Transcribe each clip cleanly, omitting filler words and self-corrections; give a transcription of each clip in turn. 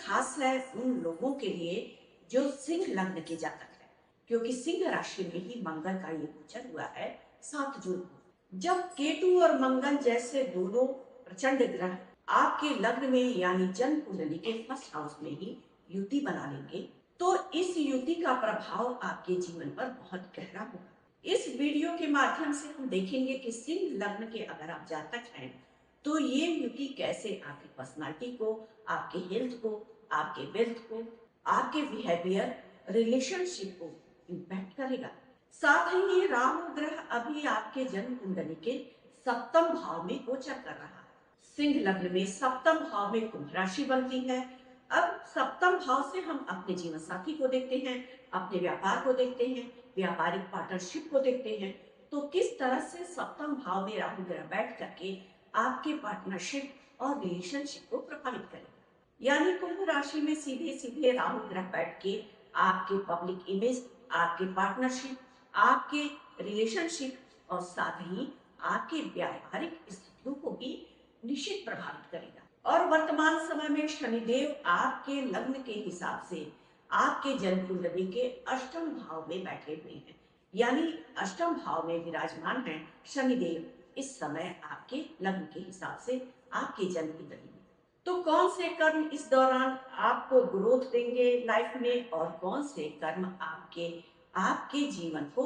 खास है उन लोगों के लिए जो सिंह लग्न के जातक है, क्योंकि सिंह राशि में ही मंगल का ये गोचर हुआ है 7 जून को। जब केतु और मंगल जैसे दोनों प्रचंड ग्रह आपके लग्न में यानी जन्म कुंडली के फर्स्ट हाउस में ही युति बना लेंगे, तो इस युति का प्रभाव आपके जीवन पर बहुत गहरा होगा। इस वीडियो के माध्यम से हम देखेंगे कि सिंह लग्न के अगर आप जातक हैं तो ये युति कैसे आपकी पर्सनालिटी को, आपके हेल्थ को, आपके वेल्थ को, आपके बिहेवियर, रिलेशनशिप को इम्पैक्ट करेगा। साथ ही ये राहु ग्रह अभी आपके जन्म कुंडली के सप्तम भाव में गोचर कर रहा है। सिंह लग्न में सप्तम भाव में कुंभ राशि बनती है। अब सप्तम भाव से हम अपने जीवन साथी को देखते हैं, अपने व्यापार को देखते हैं, व्यापारिक पार्टनरशिप को देखते हैं। तो किस तरह से सप्तम भाव में राहु ग्रह बैठ करके आपके पार्टनरशिप और रिलेशनशिप को प्रभावित करेगा। यानी कुंभ राशि में सीधे सीधे राहु ग्रह बैठ के आपके पब्लिक इमेज, आपके पार्टनरशिप, आपके रिलेशनशिप और साथ ही आपके व्यावहारिक स्थितियों को भी निश्चित प्रभावित करेगा। और वर्तमान समय में शनिदेव आपके लग्न के हिसाब से आपके जन्म कुंडली के अष्टम भाव में बैठे हुए हैं, यानी अष्टम भाव में विराजमान है शनिदेव इस समय आपके लग्न के हिसाब से आपके जन्म कुंडली में। तो कौन से कर्म इस दौरान आपको ग्रोथ देंगे लाइफ में और कौन से कर्म आपके जीवन को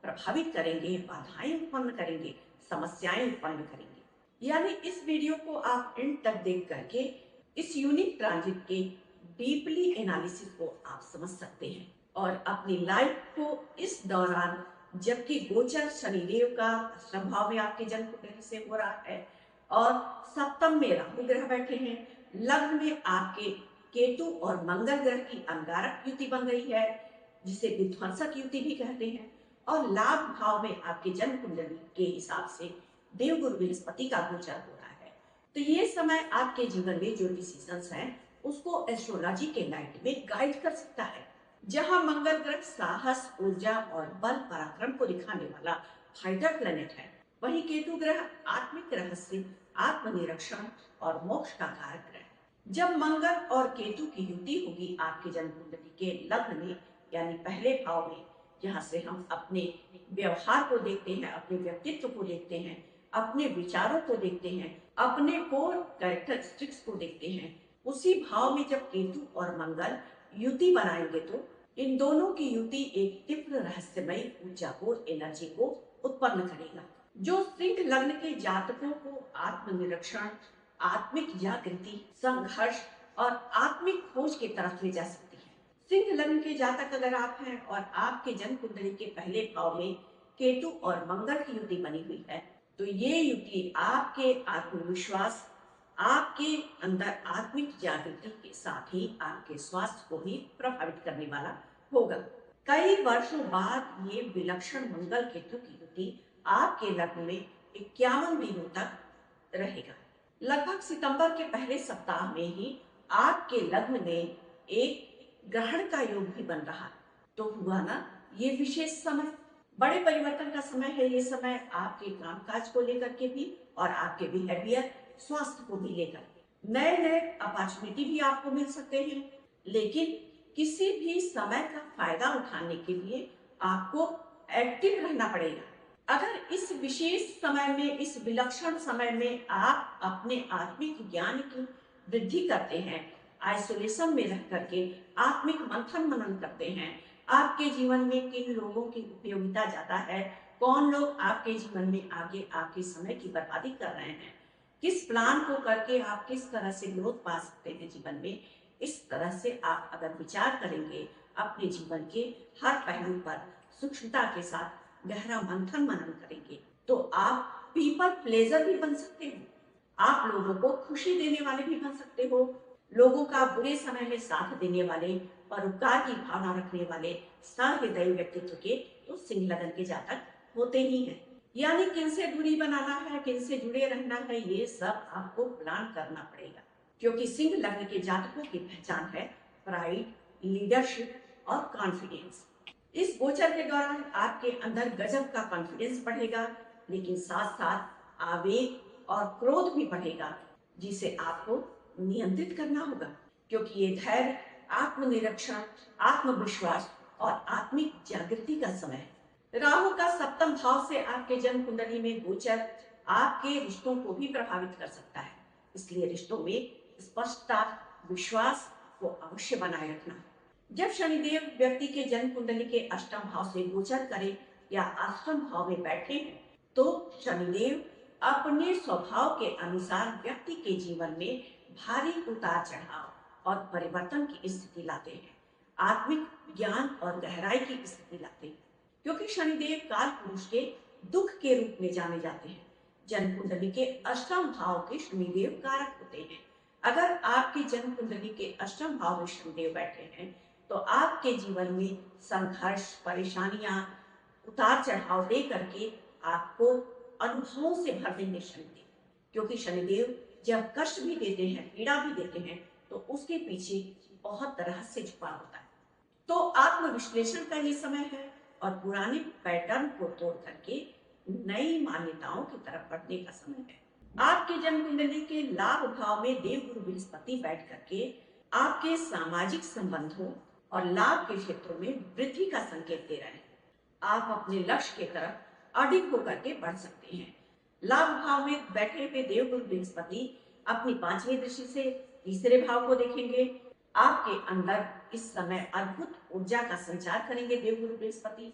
प्रभावित करेंगे, बाधाएं उत्पन्न करेंगे, समस्याएं उत्पन्न करेंगे। यानी इस वीडियो को आप एंड तक देख करके इस यूनिक ट्रांजिट के डीपली एनालिसिस को आप समझ सकते हैं और अपनी लाइफ को इस दौरान, जबकि गोचर शनिदेव का अष्टम भाव में आपके जन्म कुंडली से हो रहा है और सप्तम में राहु ग्रह बैठे हैं, लग्न में आपके केतु और मंगल ग्रह की अंगारक युति बन रही है जिसे विध्वंसक युति भी कहते हैं, और लाभ भाव में आपके जन्म कुंडली के हिसाब से देवगुरु बृहस्पति का गोचर हो रहा है। तो ये समय आपके जीवन में जो डिसीजंस हैं उसको एस्ट्रोलॉजी के लाइट में गाइड कर सकता है। जहां मंगल ग्रह साहस, ऊर्जा और बल पराक्रम को दिखाने वाला फाइटर प्लेनेट है, वहीं केतु ग्रह आत्मिक रहस्य, आत्मनिरीक्षण और मोक्ष का कारक ग्रह है। जब मंगल और केतु की युति होगी आपके जन्म कुंडली के लग्न में यानी पहले भाव में, जहां से हम अपने व्यवहार को देखते हैं, अपने व्यक्तित्व को देखते हैं, अपने विचारों को देखते हैं, अपने कोर कैरेक्टरिस्टिक्स को देखते हैं, उसी भाव में जब केतु और मंगल युति बनाएंगे तो इन दोनों की युति एक तीव्र रहस्यमय ऊर्जा को, एनर्जी को उत्पन्न करेगा जो सिंह लग्न के जातकों को आत्मनिरीक्षण, आत्मिक जागृति, संघर्ष और आत्मिक खोज की तरफ ले जा सकती है। सिंह लग्न के जातक अगर आप हैं और आपके जन्म कुंडली के पहले भाव में केतु और मंगल की युति बनी हुई है, तो ये युति आपके आत्मविश्वास, आपके अंदर आत्मिक जागृति के साथ ही आपके स्वास्थ्य को भी प्रभावित करने वाला होगा। कई वर्षों बाद ये विलक्षण मंगल केतु की युति आपके लग्न में 51 दिनों तक रहेगा। लगभग सितंबर के पहले सप्ताह में ही आपके लग्न में एक ग्रहण का योग भी बन रहा है। तो हुआ ना ये विशेष समय, बड़े परिवर्तन का समय है। ये समय आपके कामकाज को लेकर के भी और आपके बिहेवियर, स्वास्थ्य को भी लेकर नए नए अपॉर्चुनिटी भी आपको मिल सकते हैं। लेकिन किसी भी समय का फायदा उठाने के लिए आपको एक्टिव रहना पड़ेगा। अगर इस विशेष समय में, इस विलक्षण समय में आप अपने आत्मिक ज्ञान की वृद्धि करते हैं, आइसोलेशन में रह करके आत्मिक मंथन मनन करते हैं, आपके जीवन में किन लोगों की उपयोगिता ज्यादा है, कौन लोग आपके जीवन में आगे आपके समय की बर्बादी कर रहे हैं, किस प्लान को करके आप किस तरह से ग्रोथ पा सकते हैं जीवन में, इस तरह से आप अगर विचार करेंगे, अपने जीवन के हर पहलू पर सूक्ष्मता के साथ गहरा मंथन मनन करेंगे, तो आप पीपल प्लेजर भी बन सकते हो। आप लोगों को खुशी देने वाले भी बन सकते हो। लोगों का बुरे समय में साथ देने वाले, परोपकार की भावना रखने वाले सहृदयी व्यक्तित्व के तो सिंह लग्न के जातक होते ही हैं। यानी किनसे दूरी बनाना है, किनसे जुड़े रहना है, ये सब आपको प्लान करना पड़ेगा, क्योंकि सिंह लग्न के जातकों की पहचान है प्राइड, लीडरशिप और कॉन्फिडेंस। इस गोचर के दौरान आपके अंदर गजब का कॉन्फिडेंस बढ़ेगा, लेकिन साथ साथ आवेग और क्रोध भी बढ़ेगा, जिसे आपको नियंत्रित करना होगा। क्योंकि ये धैर्य, आत्मनिरीक्षण, आत्मविश्वास और आत्मिक जागृति का समय है। राहु का सप्तम भाव से आपके जन्म कुंडली में गोचर आपके रिश्तों को भी प्रभावित कर सकता है, इसलिए रिश्तों में स्पष्टता, विश्वास को अवश्य बनाए रखना। जब शनिदेव व्यक्ति के जन्म कुंडली के अष्टम भाव से गोचर करें या अष्टम भाव में बैठे हैं, तो शनिदेव अपने स्वभाव के अनुसार व्यक्ति के जीवन में भारी उतार चढ़ाव और परिवर्तन की स्थिति लाते हैं, आत्मिक ज्ञान और गहराई की स्थिति लाते हैं। क्योंकि शनिदेव काल पुरुष के दुख के रूप में जाने जाते हैं, जन्म कुंडली के अष्टम भाव के शनिदेव कारक होते हैं। अगर आपकी जन्म कुंडली के अष्टम भाव में शनिदेव बैठे हैं, तो आपके जीवन में संघर्ष, परेशानियां, उतार चढ़ाव दे करके आपको अनुभवों से भर देंगे शनिदेव। क्योंकि शनिदेव जब कष्ट भी देते हैं, पीड़ा भी देते हैं, तो उसके पीछे बहुत रहस्य छुपा होता है। तो आत्मविश्लेषण का ये समय है और पुराने पैटर्न को तोड़ करके नई मान्यताओं की तरफ बढ़ने का समय है। आपके जन्म कुंडली के लाभ भाव में देवगुरु बृहस्पति बैठ करके आपके सामाजिक संबंधों और लाभ के क्षेत्रों में वृद्धि का संकेत दे रहे हैं। आप अपने लक्ष्य की तरफ अडिग होकर के बढ़ सकते हैं। लाभ भाव में बैठे हुए देवगुरु बृहस्पति अपनी 5वीं दृष्टि से तीसरे भाव को देखेंगे। आपके अंदर इस समय अद्भुत ऊर्जा का संचार करेंगे देवगुरु बृहस्पति।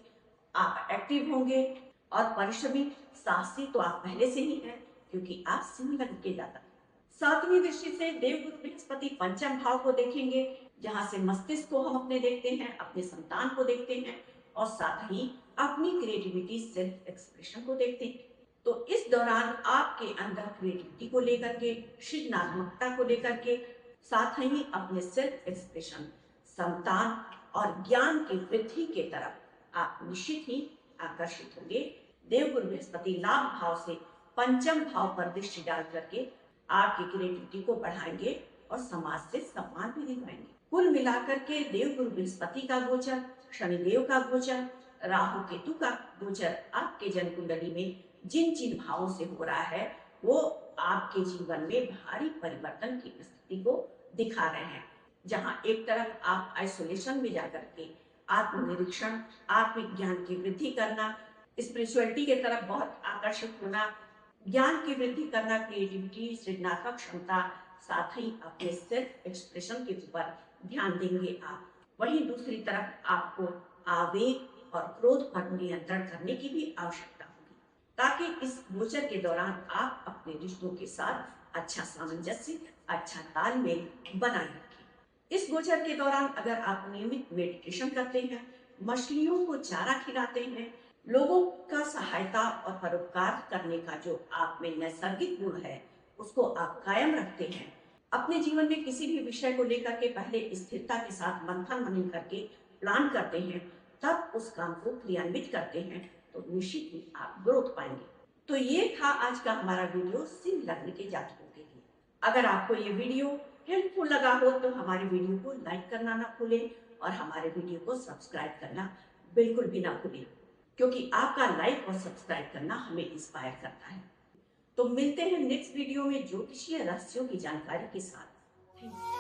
आप एक्टिव होंगे और परिश्रमी, साहसी तो आप पहले से ही हैं, क्योंकि आप सिंह लग्न के जातक हैं। 7वीं दृष्टि से देवगुरु बृहस्पति पंचम भाव को देखेंगे, जहां से मस्तिष्क को हम अपने देखते हैं, अपने संतान को देखते हैं और साथ ही अपनी क्रिएटिविटी, सेल्फ एक्सप्रेशन को देखते हैं। तो इस दौरान आपके अंदर क्रिएटिविटी को लेकर के, सृजनात्मकता को लेकर के, साथ ही अपने सेल्फ एक्सप्रेशन, संतान और ज्ञान की वृद्धि के तरफ आप निश्चित ही आकर्षित होंगे। देवगुरु बृहस्पति लाभ भाव से पंचम भाव पर दृष्टि डाल करके आपकी क्रिएटिविटी को बढ़ाएंगे और समाज से सम्मान भी दिलवाएंगे। कुल मिलाकर के देवगुरु बृहस्पति का गोचर, शनिदेव का गोचर, राहु केतु का गोचर आपके जन्म कुंडली में जिन जिन भावों से हो रहा है, वो आपके जीवन में भारी परिवर्तन की स्थिति को दिखा रहे हैं। जहां एक तरफ आप आइसोलेशन में जाकर के आत्मनिरीक्षण, आत्मिक ज्ञान की वृद्धि करना, स्पिरिचुअलिटी के तरफ बहुत आकर्षित होना, ज्ञान की वृद्धि करना, क्रिएटिविटी, सृजनात्मक क्षमता, साथ ही अपने सेल्फ एक्सप्रेशन के ऊपर ध्यान देंगे आप। वहीं दूसरी तरफ आपको आवेग और क्रोध पर नियंत्रण करने की भी आवश्यकता होगी, ताकि इस गोचर के दौरान आप अपने रिश्तों के साथ अच्छा सामंजस्य, अच्छा तालमेल बनाए रखें। इस गोचर के दौरान अगर आप नियमित मेडिटेशन करते हैं, मछलियों को चारा खिलाते हैं, लोगों का सहायता और परोपकार करने का जो आप में नैसर्गिक गुण है, उसको आप कायम रखते हैं, अपने जीवन में किसी भी विषय को लेकर के पहले स्थिरता के साथ मंथन मनन करके प्लान करते हैं, तब उस काम को क्रियान्वित करते हैं, तो निश्चित ही आप ग्रोथ पाएंगे। तो ये था आज का हमारा वीडियो सिंह लग्न के जातकों के लिए। अगर आपको ये वीडियो हेल्पफुल लगा हो तो हमारे वीडियो को लाइक करना ना भूलें और हमारे वीडियो को सब्सक्राइब करना बिल्कुल भी ना भूलें, क्योंकि आपका लाइक और सब्सक्राइब करना हमें इंस्पायर करता है। तो मिलते हैं नेक्स्ट वीडियो में ज्योतिषीय रहस्यों की जानकारी के साथ। Thank you.